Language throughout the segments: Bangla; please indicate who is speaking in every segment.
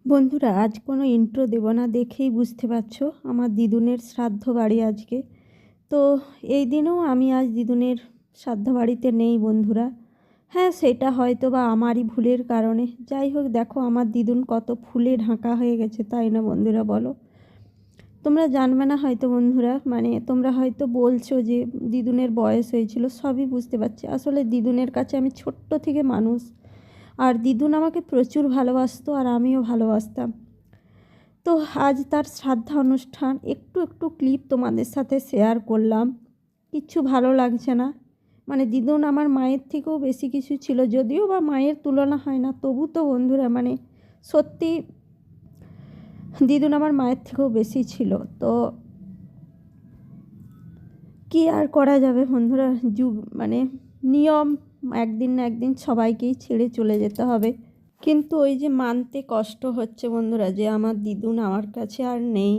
Speaker 1: বন্ধুরা, আজ কোনো ইন্ট্রো দেব না, দেখেই বুঝতে পারছো আমার দিদুনের শ্রাদ্ধ বাড়ি আজকে। তো এই দিনেও আমি আজ দিদুনের শ্রাদ্ধ বাড়িতে নেই বন্ধুরা। হ্যাঁ, সেটা হয়তো বা আমারই ভুলের কারণে। যাই হোক, দেখো আমার দিদুন কত ফুলে ঢাকা হয়ে গেছে, তাই না বন্ধুরা বলো? তোমরা জানবে না হয়তো বন্ধুরা, তোমরা হয়তো বলছো যে দিদুনের বয়স হয়েছিল, সবই বুঝতে পারছি। আসলে দিদুনের কাছে আমি ছোট্ট থেকে মানুষ, আর দিদুন আমাকে প্রচুর ভালোবাসতো আর আমিও ভালোবাসতাম। তো আজ তার শ্রাদ্ধ অনুষ্ঠান, একটু একটু ক্লিপ তোমাদের সাথে শেয়ার করলাম। কিচ্ছু ভালো লাগছে না। দিদুন আমার মায়ের থেকেও বেশি কিছু ছিল, যদিও বা মায়ের তুলনা হয় না, তবু তো বন্ধুরা সত্যি দিদুন আমার মায়ের থেকেও বেশি ছিল। তো কি আর করা যাবে বন্ধুরা, যুগ নিয়ম, একদিন না একদিন সবাইকেই ছেড়ে চলে যেতে হবে। কিন্তু ওই যে মানতে কষ্ট হচ্ছে বন্ধুরা যে আমার দিদুন আমার কাছে আর নেই।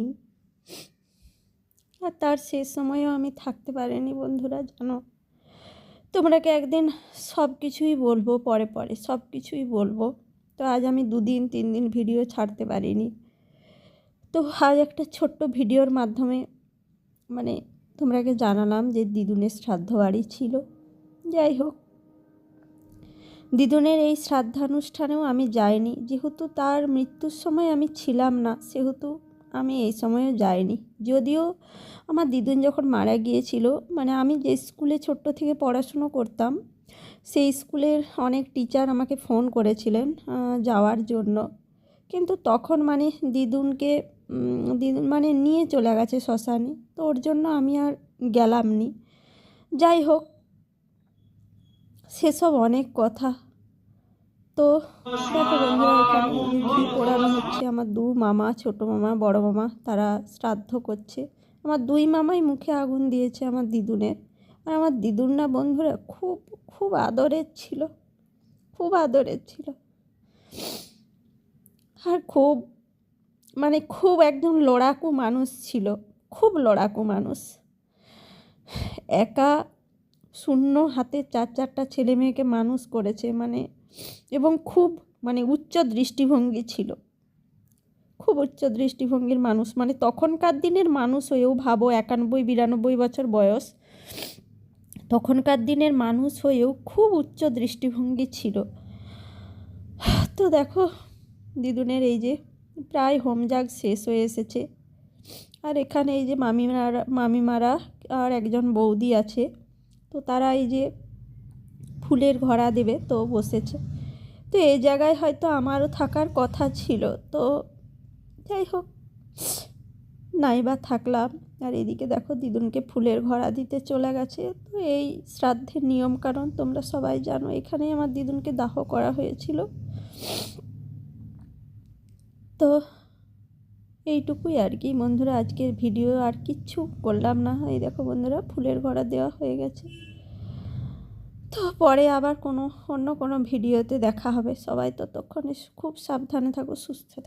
Speaker 1: আর তার শেষ সময়েও আমি থাকতে পারিনি বন্ধুরা, জানো। তোমরাকে একদিন সব কিছুই বলবো, পরে পরে সব কিছুই বলবো। তো আজ আমি 2-3 দিন ভিডিও ছাড়তে পারিনি। তো আজ একটা ছোট্ট ভিডিওর মাধ্যমে তোমরাকে জানালাম যে দিদুনের শ্রাদ্ধ বাড়ি ছিল। যাই হোক, দিদুনের এই শ্রাদ্ধানুষ্ঠানেও আমি যাইনি, যেহেতু তার মৃত্যুর সময় আমি ছিলাম না, সেহেতু আমি এই সময়ও যাইনি। যদিও আমার দিদুন যখন মারা গিয়েছিল, আমি যে স্কুলে ছোট্ট থেকে পড়াশুনো করতাম, সেই স্কুলের অনেক টিচার আমাকে ফোন করেছিলেন যাওয়ার জন্য। কিন্তু তখন দিদুনকে দিদুন নিয়ে চলে গেছে শ্মশানে, তো ওর জন্য আমি আর গেলাম নি। যাই হোক, সেসব অনেক কথা। তো দেখো বন্ধুরা, এখানে এই যে ঘি পোড়ানো হচ্ছে, আমার 2 মামা, ছোটো মামা, বড় মামা, তারা শ্রাদ্ধ করছে। আমার 2 মামাই মুখে আগুন দিয়েছে আমার দিদুনের। আর আমার দিদুন না বন্ধুরা খুব খুব আদরের ছিল, খুব আদরের ছিল। আর খুব একজন লড়াকু মানুষ ছিল, খুব লড়াকু মানুষ। একা শূন্য হাতে 4-4টা ছেলে মেয়েকে মানুষ করেছে, এবং খুব উচ্চ দৃষ্টিভঙ্গি ছিল, খুব উচ্চ দৃষ্টিভঙ্গির মানুষ। তখনকার দিনের মানুষ হয়েও ভাবো, 91-92 বছর বয়স, তখনকার দিনের মানুষ হয়েও খুব উচ্চ দৃষ্টিভঙ্গি ছিল। তো দেখো, দিদুনের এই যে প্রায় হোমজাগ শেষ হয়ে এসেছে। আর এখানে এই যে মামিমারা আর একজন বৌদি আছে, তো তারা এই যে ফুলের ঘড়া দেবে, তো বসেছে। তো এই জায়গায় হয়তো আমারও থাকার কথা ছিল, তো যাই হোক, নাই বা থাকলাম। আর এদিকে দেখো দিদুনকে ফুলের ঘড়া দিতে চলে গেছে। তো এই শ্রাদ্ধের নিয়ম কারণ তোমরা সবাই জানো, এখানেই আমার দিদুনকে দাহ করা হয়েছিল। তো এইটুকুই আর কি বন্ধুরা, আজকের ভিডিও আর কিচ্ছু করলাম না। এই দেখো বন্ধুরা, ফুলের ঘড়া দেওয়া হয়ে গেছে। তো পরে আবার অন্য কোনো ভিডিওতে দেখা হবে। সবাই ততক্ষণে খুব সাবধানে থাকো, সুস্থ থাকো।